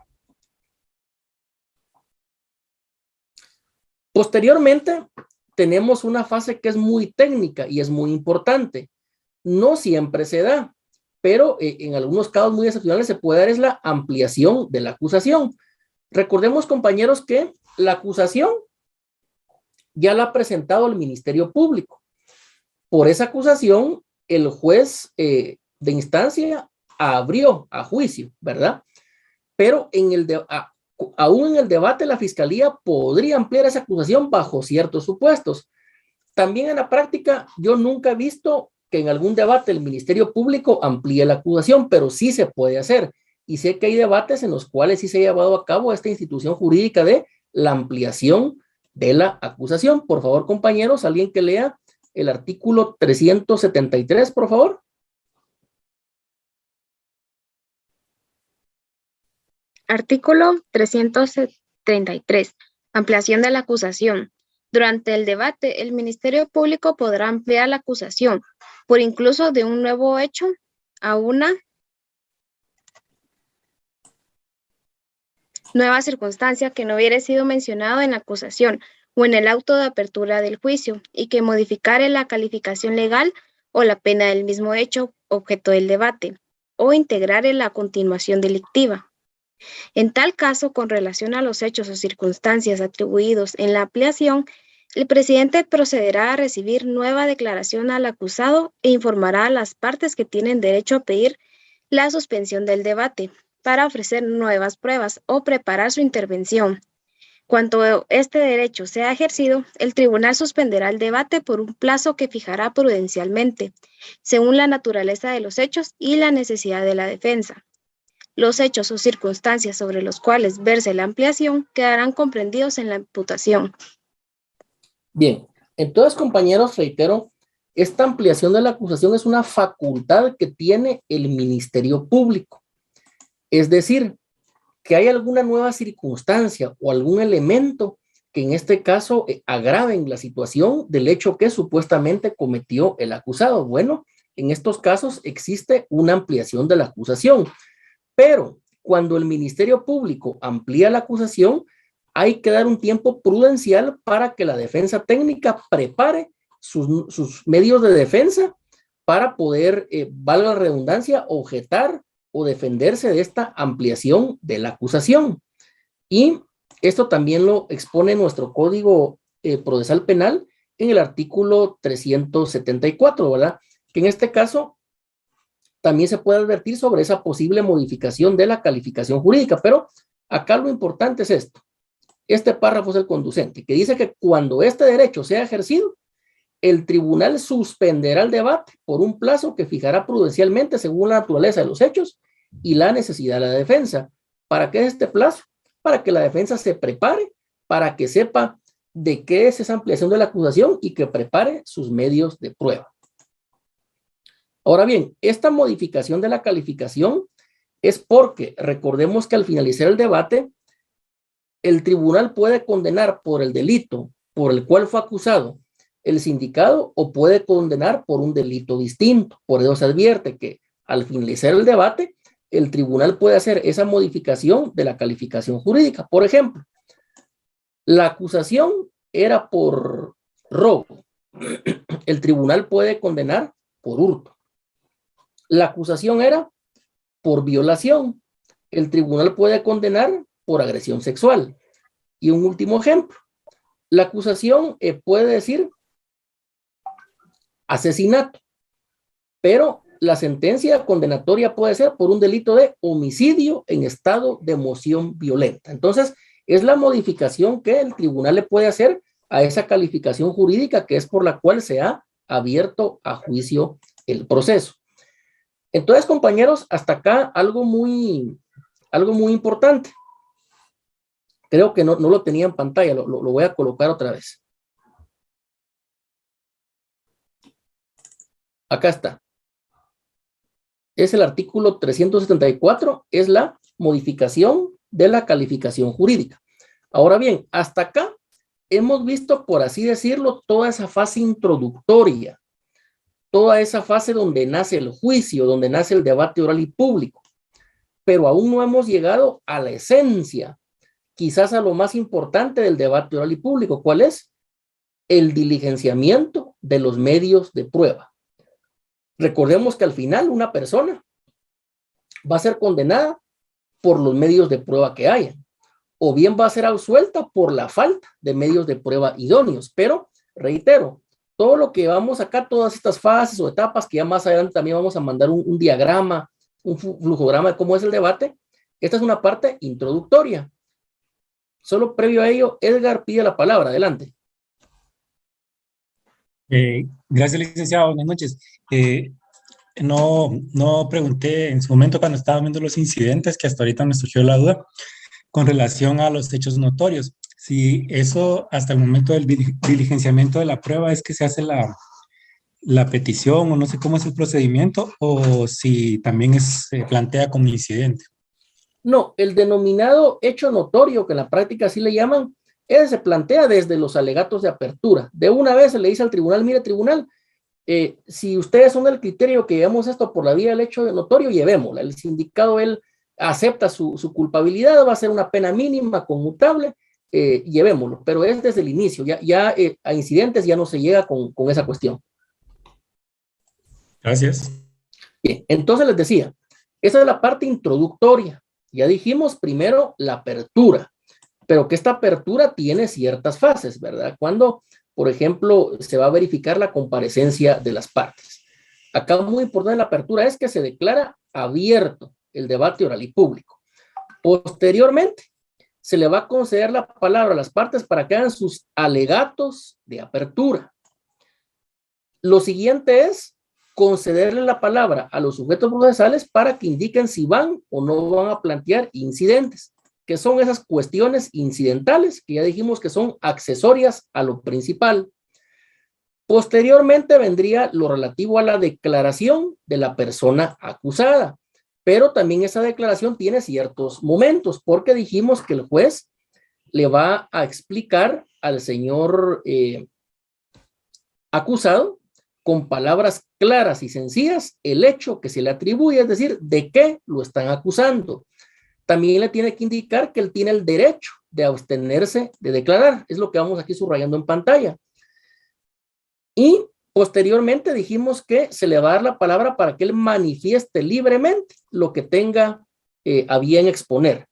Posteriormente, tenemos una fase que es muy técnica y es muy importante. No siempre se da, pero en algunos casos muy excepcionales se puede dar, es la ampliación de la acusación. Recordemos, compañeros, que la acusación ya la ha presentado el Ministerio Público. Por esa acusación, el juez de instancia abrió a juicio, ¿verdad? Pero aún en el debate, la Fiscalía podría ampliar esa acusación bajo ciertos supuestos. También en la práctica, yo nunca he visto que en algún debate el Ministerio Público amplíe la acusación, pero sí se puede hacer. Y sé que hay debates en los cuales sí se ha llevado a cabo esta institución jurídica de la ampliación de la acusación. Por favor, compañeros, alguien que lea el artículo 373, por favor. Artículo 333. Ampliación de la acusación. Durante el debate, el Ministerio Público podrá ampliar la acusación por incluso de un nuevo hecho a una nueva circunstancia que no hubiera sido mencionado en la acusación o en el auto de apertura del juicio y que modificare la calificación legal o la pena del mismo hecho objeto del debate o integrare la continuación delictiva. En tal caso, con relación a los hechos o circunstancias atribuidos en la ampliación, el presidente procederá a recibir nueva declaración al acusado e informará a las partes que tienen derecho a pedir la suspensión del debate para ofrecer nuevas pruebas o preparar su intervención. Cuando este derecho sea ejercido, el tribunal suspenderá el debate por un plazo que fijará prudencialmente, según la naturaleza de los hechos y la necesidad de la defensa. Los hechos o circunstancias sobre los cuales verse la ampliación quedarán comprendidos en la imputación. Bien, entonces, compañeros, reitero, esta ampliación de la acusación es una facultad que tiene el Ministerio Público. Es decir, que hay alguna nueva circunstancia o algún elemento que en este caso agraven la situación del hecho que supuestamente cometió el acusado. Bueno, en estos casos existe una ampliación de la acusación. Pero cuando el Ministerio Público amplía la acusación, hay que dar un tiempo prudencial para que la defensa técnica prepare sus medios de defensa para poder, valga la redundancia, objetar o defenderse de esta ampliación de la acusación. Y esto también lo expone nuestro Código Procesal Penal en el artículo 374, ¿verdad? Que en este caso también se puede advertir sobre esa posible modificación de la calificación jurídica, pero acá lo importante es esto. Este párrafo es el conducente, que dice que cuando este derecho sea ejercido, el tribunal suspenderá el debate por un plazo que fijará prudencialmente según la naturaleza de los hechos y la necesidad de la defensa. ¿Para qué es este plazo? para que la defensa se prepare, para que sepa de qué es esa ampliación de la acusación y que prepare sus medios de prueba. Ahora bien, esta modificación de la calificación es porque recordemos que al finalizar el debate, el tribunal puede condenar por el delito por el cual fue acusado el sindicado o puede condenar por un delito distinto. Por eso se advierte que al finalizar el debate, el tribunal puede hacer esa modificación de la calificación jurídica. Por ejemplo, la acusación era por robo. El tribunal puede condenar por hurto. La acusación era por violación. El tribunal puede condenar por agresión sexual. Y un último ejemplo. La acusación puede decir asesinato, pero la sentencia condenatoria puede ser por un delito de homicidio en estado de emoción violenta. Entonces, es la modificación que el tribunal le puede hacer a esa calificación jurídica que es por la cual se ha abierto a juicio el proceso. Entonces, compañeros, hasta acá algo muy importante. Creo que no lo tenía en pantalla, lo voy a colocar otra vez. Acá está. Es el artículo 374, es la modificación de la calificación jurídica. Ahora bien, hasta acá hemos visto, por así decirlo, toda esa fase introductoria, toda esa fase donde nace el juicio, donde nace el debate oral y público, pero aún no hemos llegado a la esencia, quizás a lo más importante del debate oral y público. ¿Cuál es? El diligenciamiento de los medios de prueba. Recordemos que al final una persona va a ser condenada por los medios de prueba que hayan, o bien va a ser absuelta por la falta de medios de prueba idóneos. Pero, reitero, todo lo que vamos acá, todas estas fases o etapas, que ya más adelante también vamos a mandar un diagrama, un flujograma de cómo es el debate, esta es una parte introductoria. Solo previo a ello, Edgar pide la palabra. Adelante. Gracias, licenciado. Buenas noches. No pregunté en su momento cuando estaba viendo los incidentes, que hasta ahorita me surgió la duda, con relación a los hechos notorios. Si eso hasta el momento del diligenciamiento de la prueba es que se hace la petición, o no sé cómo es el procedimiento, o si también se plantea como incidente. No, el denominado hecho notorio, que en la práctica así le llaman, se plantea desde los alegatos de apertura. De una vez se le dice al tribunal, mire tribunal, si ustedes son del criterio que llevemos esto por la vía del hecho notorio, llevémosla. El sindicado, él acepta su culpabilidad, va a ser una pena mínima, conmutable, llevémoslo. Pero es desde el inicio, ya a incidentes ya no se llega con esa cuestión. Gracias. Bien, entonces les decía, esa es la parte introductoria. Ya dijimos primero la apertura, pero que esta apertura tiene ciertas fases, ¿verdad? Cuando, por ejemplo, se va a verificar la comparecencia de las partes. Acá muy importante la apertura es que se declara abierto el debate oral y público. Posteriormente, se le va a conceder la palabra a las partes para que hagan sus alegatos de apertura. Lo siguiente es concederle la palabra a los sujetos procesales para que indiquen si van o no van a plantear incidentes, que son esas cuestiones incidentales que ya dijimos que son accesorias a lo principal. Posteriormente vendría lo relativo a la declaración de la persona acusada, pero también esa declaración tiene ciertos momentos, porque dijimos que el juez le va a explicar al señor acusado con palabras claras y sencillas el hecho que se le atribuye, es decir, de qué lo están acusando. También le tiene que indicar que él tiene el derecho de abstenerse de declarar. Es lo que vamos aquí subrayando en pantalla. Y posteriormente dijimos que se le va a dar la palabra para que él manifieste libremente lo que tenga a bien exponer.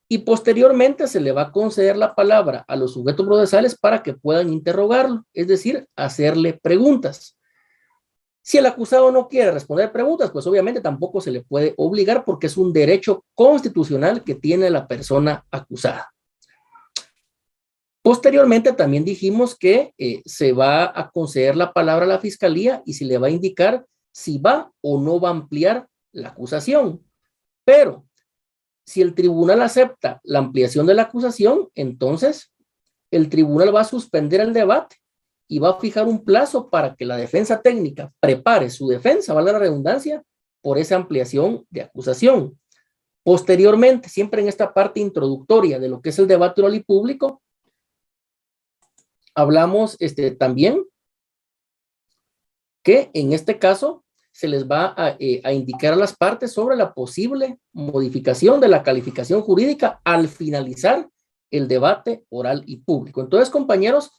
Y posteriormente se le va a conceder la palabra a los sujetos procesales para que puedan interrogarlo, es decir, hacerle preguntas. Si el acusado no quiere responder preguntas, pues obviamente tampoco se le puede obligar porque es un derecho constitucional que tiene la persona acusada. Posteriormente también dijimos que se va a conceder la palabra a la fiscalía y se le va a indicar si va o no va a ampliar la acusación. Pero Si el tribunal acepta la ampliación de la acusación, entonces el tribunal va a suspender el debate y va a fijar un plazo para que la defensa técnica prepare su defensa, valga la redundancia, por esa ampliación de acusación. Posteriormente, siempre en esta parte introductoria de lo que es el debate oral y público, hablamos también que en este caso se les va a indicar a las partes sobre la posible modificación de la calificación jurídica al finalizar el debate oral y público. Entonces, compañeros,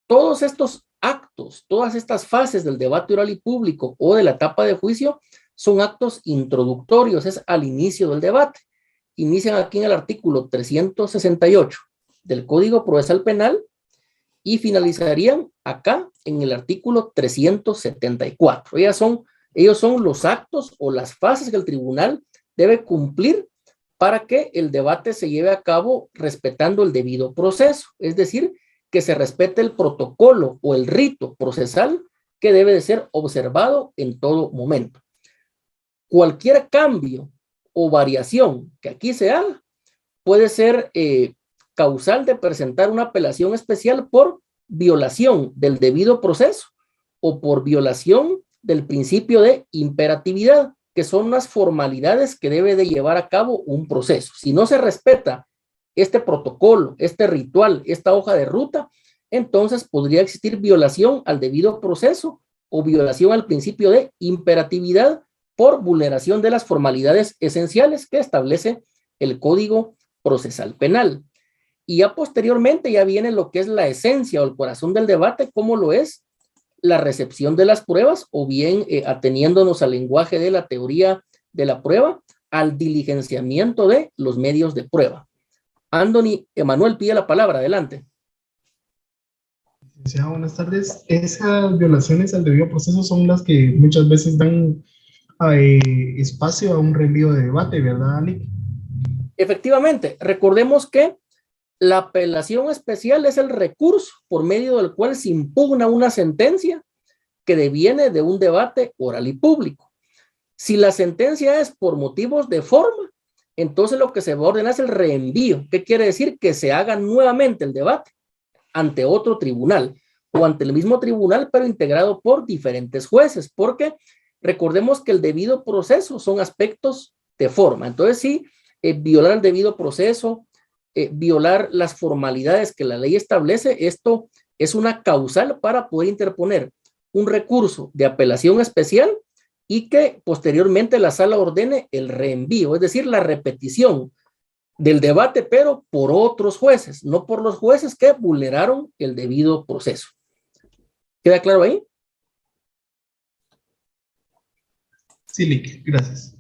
todos estos actos, todas estas fases del debate oral y público o de la etapa de juicio son actos introductorios, es al inicio del debate. Inician aquí en el artículo 368 del Código Procesal Penal y finalizarían acá en el artículo 374. Ellos son los actos o las fases que el tribunal debe cumplir para que el debate se lleve a cabo respetando el debido proceso, es decir, que se respete el protocolo o el rito procesal que debe de ser observado en todo momento. Cualquier cambio o variación que aquí se haga puede ser causal de presentar una apelación especial por violación del debido proceso o por violación del principio de imperatividad, que son las formalidades que debe de llevar a cabo un proceso. Si no se respeta este protocolo, este ritual, esta hoja de ruta, entonces podría existir violación al debido proceso o violación al principio de imperatividad por vulneración de las formalidades esenciales que establece el Código Procesal Penal. Y ya posteriormente ya viene lo que es la esencia o el corazón del debate, como lo es la recepción de las pruebas, o bien ateniéndonos al lenguaje de la teoría de la prueba, al diligenciamiento de los medios de prueba. Anthony Emanuel pide la palabra, adelante. Buenas tardes. Esas violaciones al debido proceso son las que muchas veces dan espacio a un reenvío de debate, ¿verdad, Ali? Efectivamente, recordemos que la apelación especial es el recurso por medio del cual se impugna una sentencia que deviene de un debate oral y público. Si la sentencia es por motivos de forma, entonces lo que se va a ordenar es el reenvío. ¿Qué quiere decir? Que se haga nuevamente el debate ante otro tribunal o ante el mismo tribunal, pero integrado por diferentes jueces, porque recordemos que el debido proceso son aspectos de forma. Entonces, sí, violar el debido proceso, violar las formalidades que la ley establece, esto es una causal para poder interponer un recurso de apelación especial y que posteriormente la sala ordene el reenvío, es decir, la repetición del debate, pero por otros jueces, no por los jueces que vulneraron el debido proceso. ¿Queda claro ahí? Sí, Lick, gracias.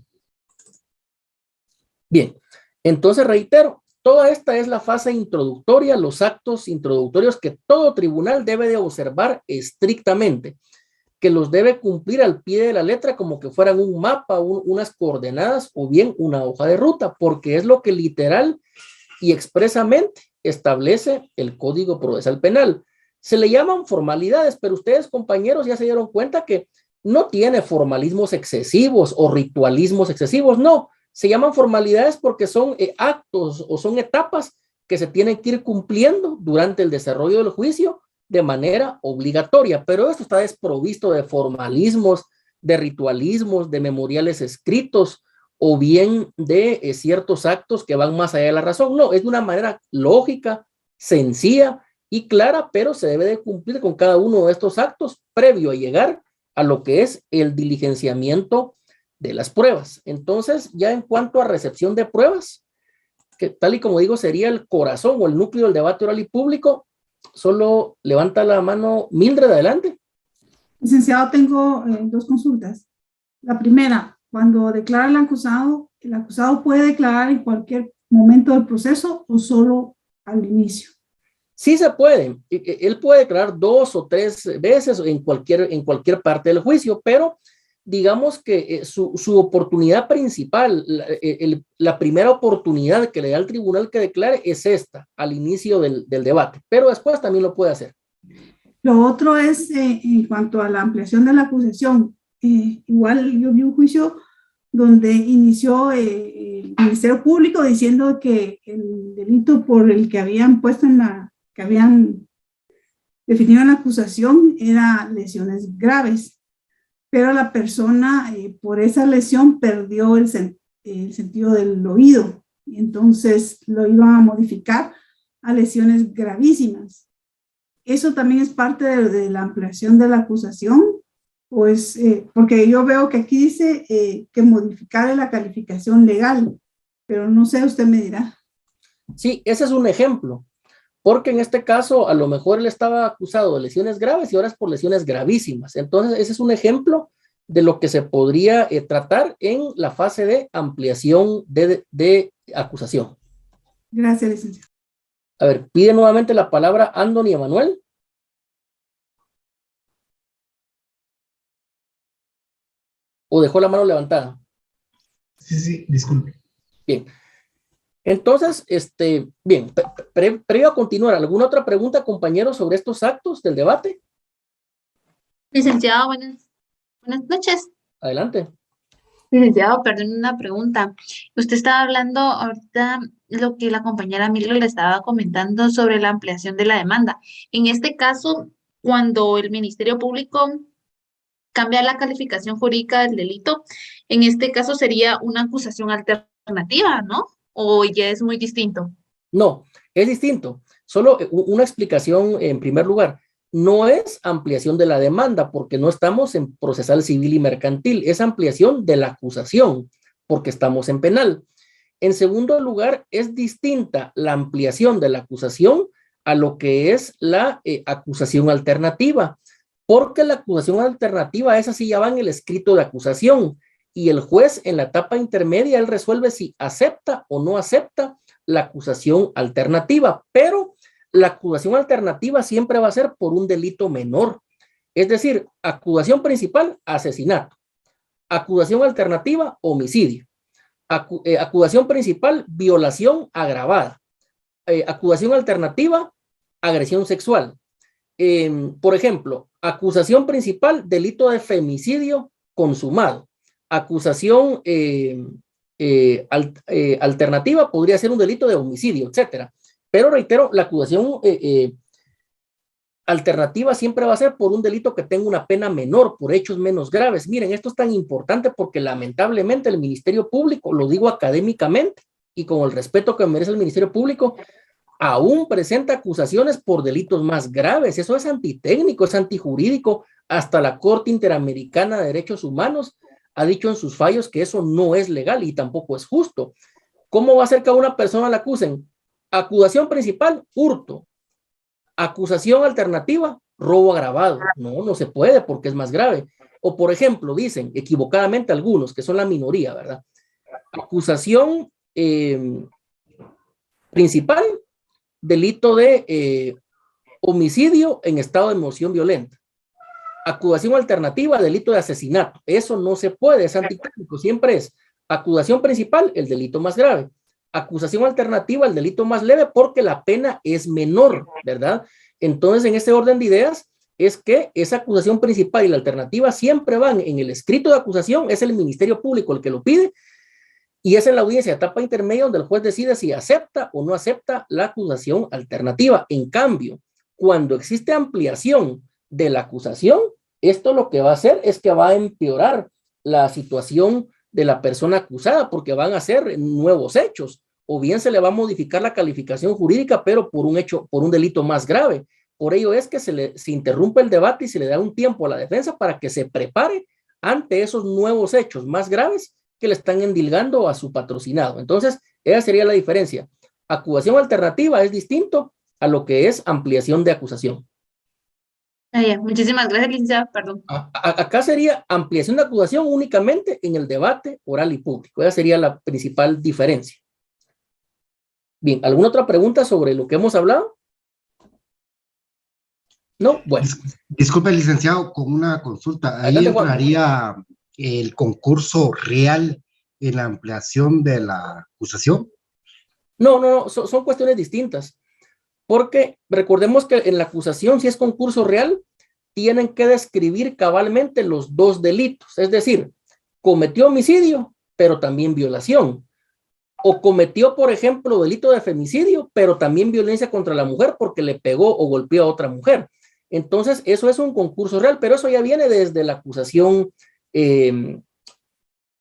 Bien, entonces reitero, toda esta es la fase introductoria, los actos introductorios que todo tribunal debe de observar estrictamente, que los debe cumplir al pie de la letra como que fueran un mapa, unas coordenadas o bien una hoja de ruta, porque es lo que literal y expresamente establece el Código Procesal Penal. Se le llaman formalidades, pero ustedes, compañeros, ya se dieron cuenta que no tiene formalismos excesivos o ritualismos excesivos, no. Se llaman formalidades porque son actos o son etapas que se tienen que ir cumpliendo durante el desarrollo del juicio de manera obligatoria, pero esto está desprovisto de formalismos, de ritualismos, de memoriales escritos o bien de ciertos actos que van más allá de la razón. No, es de una manera lógica, sencilla y clara, pero se debe de cumplir con cada uno de estos actos previo a llegar a lo que es el diligenciamiento de las pruebas. Entonces, ya en cuanto a recepción de pruebas, que tal y como digo sería el corazón o el núcleo del debate oral y público, solo levanta la mano Mildred, adelante. Licenciado, tengo dos consultas. La primera, cuando declara el acusado puede declarar en cualquier momento del proceso o solo al inicio. Sí se puede. Él puede declarar 2 o 3 veces en cualquier parte del juicio, pero digamos que su oportunidad principal, la primera oportunidad que le da al tribunal que declare es esta, al inicio del debate, pero después también lo puede hacer. Lo otro es en cuanto a la ampliación de la acusación. Igual yo vi un juicio donde inició el Ministerio Público diciendo que el delito por el que habían puesto que habían definido en la acusación era lesiones graves, pero la persona por esa lesión perdió el sentido del oído, y entonces lo iban a modificar a lesiones gravísimas. Eso también es parte de la ampliación de la acusación, pues, porque yo veo que aquí dice que modificar la calificación legal, pero no sé, usted me dirá. Sí, ese es un ejemplo, porque en este caso a lo mejor él estaba acusado de lesiones graves y ahora es por lesiones gravísimas. Entonces, ese es un ejemplo de lo que se podría tratar en la fase de ampliación de acusación. Gracias, licenciado. A ver, pide nuevamente la palabra Anthony Emanuel. ¿O dejó la mano levantada? Sí, disculpe. Bien. Entonces, bien, previo a continuar, ¿alguna otra pregunta, compañeros, sobre estos actos del debate? Licenciado, buenas noches. Adelante. Licenciado, perdón, una pregunta. Usted estaba hablando ahorita lo que la compañera Milo le estaba comentando sobre la ampliación de la demanda. En este caso, cuando el Ministerio Público cambia la calificación jurídica del delito, en este caso sería una acusación alternativa, ¿no? ¿O ya es muy distinto? No, es distinto. Solo una explicación en primer lugar. No es ampliación de la demanda porque no estamos en procesal civil y mercantil. Es ampliación de la acusación porque estamos en penal. En segundo lugar, es distinta la ampliación de la acusación a lo que es la acusación alternativa. Porque la acusación alternativa, esa sí ya va en el escrito de acusación y el juez en la etapa intermedia, él resuelve si acepta o no acepta la acusación alternativa, pero la acusación alternativa siempre va a ser por un delito menor. Es decir, acusación principal, asesinato. Acusación alternativa, homicidio. Acusación principal, violación agravada. Acusación alternativa, agresión sexual. Por ejemplo, acusación principal, delito de femicidio consumado. Acusación alternativa podría ser un delito de homicidio, etcétera. Pero reitero, la acusación alternativa siempre va a ser por un delito que tenga una pena menor, por hechos menos graves. Miren, esto es tan importante porque lamentablemente el Ministerio Público, lo digo académicamente y con el respeto que merece el Ministerio Público, aún presenta acusaciones por delitos más graves. Eso es antitécnico, es antijurídico. Hasta la Corte Interamericana de Derechos Humanos ha dicho en sus fallos que eso no es legal y tampoco es justo. ¿Cómo va a ser que a una persona la acusen? Acusación principal, hurto. Acusación alternativa, robo agravado. No, no se puede porque es más grave. O por ejemplo, dicen equivocadamente algunos, que son la minoría, ¿verdad? Acusación principal, delito de homicidio en estado de emoción violenta. Acusación alternativa, delito de asesinato. Eso no se puede, es antitécnico. Siempre es acusación principal, el delito más grave. Acusación alternativa, el delito más leve, porque la pena es menor, ¿verdad? Entonces, en este orden de ideas, es que esa acusación principal y la alternativa siempre van en el escrito de acusación, es el Ministerio Público el que lo pide, y es en la audiencia de etapa intermedia donde el juez decide si acepta o no acepta la acusación alternativa. En cambio, cuando existe ampliación de la acusación, esto lo que va a hacer es que va a empeorar la situación de la persona acusada porque van a ser nuevos hechos, o bien se le va a modificar la calificación jurídica, pero por un hecho, por un delito más grave. Por ello es que se interrumpe el debate y se le da un tiempo a la defensa para que se prepare ante esos nuevos hechos más graves que le están endilgando a su patrocinado. Entonces, esa sería la diferencia. Acusación alternativa es distinto a lo que es ampliación de acusación. Muchísimas gracias, licenciado. Perdón. Acá sería ampliación de acusación únicamente en el debate oral y público. Esa sería la principal diferencia. Bien, ¿alguna otra pregunta sobre lo que hemos hablado? No, bueno. Disculpe, licenciado, con una consulta. ¿Ahí entraría el concurso real en la ampliación de la acusación? No, son cuestiones distintas. Porque recordemos que en la acusación, si es concurso real, tienen que describir cabalmente los dos delitos. Es decir, cometió homicidio pero también violación. O cometió, por ejemplo, delito de femicidio, pero también violencia contra la mujer porque le pegó o golpeó a otra mujer. Entonces, eso es un concurso real, pero eso ya viene desde la acusación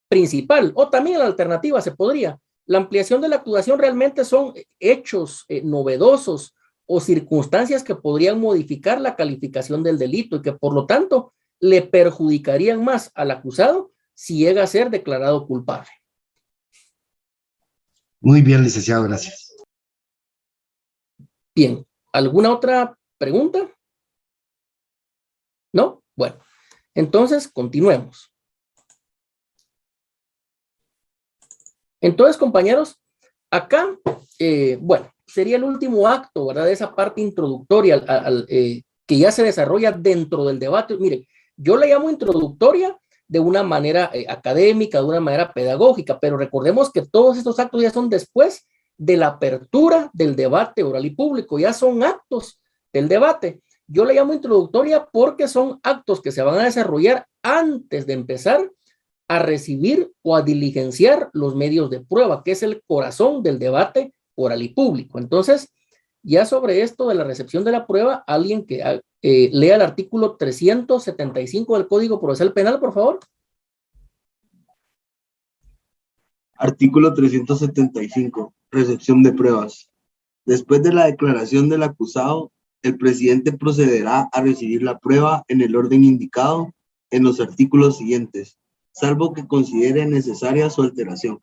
principal, o también la alternativa se podría. La ampliación de la acusación realmente son hechos novedosos o circunstancias que podrían modificar la calificación del delito y que por lo tanto le perjudicarían más al acusado si llega a ser declarado culpable. Muy bien, licenciado, gracias. Bien, ¿alguna otra pregunta? ¿No? Bueno, entonces continuemos. Entonces, compañeros, acá, bueno, sería el último acto, ¿verdad? De esa parte introductoria que ya se desarrolla dentro del debate. Miren, yo la llamo introductoria de una manera académica, de una manera pedagógica, pero recordemos que todos estos actos ya son después de la apertura del debate oral y público, ya son actos del debate. Yo la llamo introductoria porque son actos que se van a desarrollar antes de empezar a recibir o a diligenciar los medios de prueba, que es el corazón del debate oral y público. Entonces, ya sobre esto de la recepción de la prueba, alguien que lea el artículo 375 del Código Procesal Penal, por favor. Artículo 375. Recepción de pruebas. Después de la declaración del acusado, el presidente procederá a recibir la prueba en el orden indicado en los artículos siguientes, salvo que considere necesaria su alteración.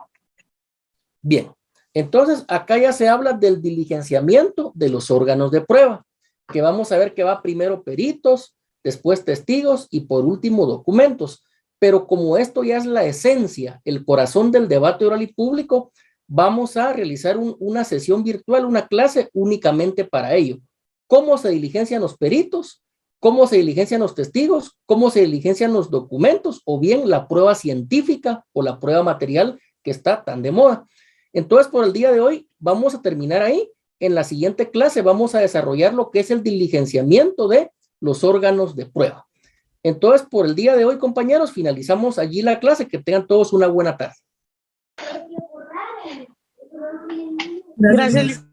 Bien, entonces acá ya se habla del diligenciamiento de los órganos de prueba, que vamos a ver que va primero peritos, después testigos y por último documentos. Pero como esto ya es la esencia, el corazón del debate oral y público, vamos a realizar una sesión virtual, una clase únicamente para ello. ¿Cómo se diligencian los peritos? ¿Cómo se diligencian los testigos? ¿Cómo se diligencian los documentos? O bien la prueba científica o la prueba material que está tan de moda. Entonces, por el día de hoy, vamos a terminar ahí. En la siguiente clase vamos a desarrollar lo que es el diligenciamiento de los órganos de prueba. Entonces, por el día de hoy, compañeros, finalizamos allí la clase. Que tengan todos una buena tarde. Gracias.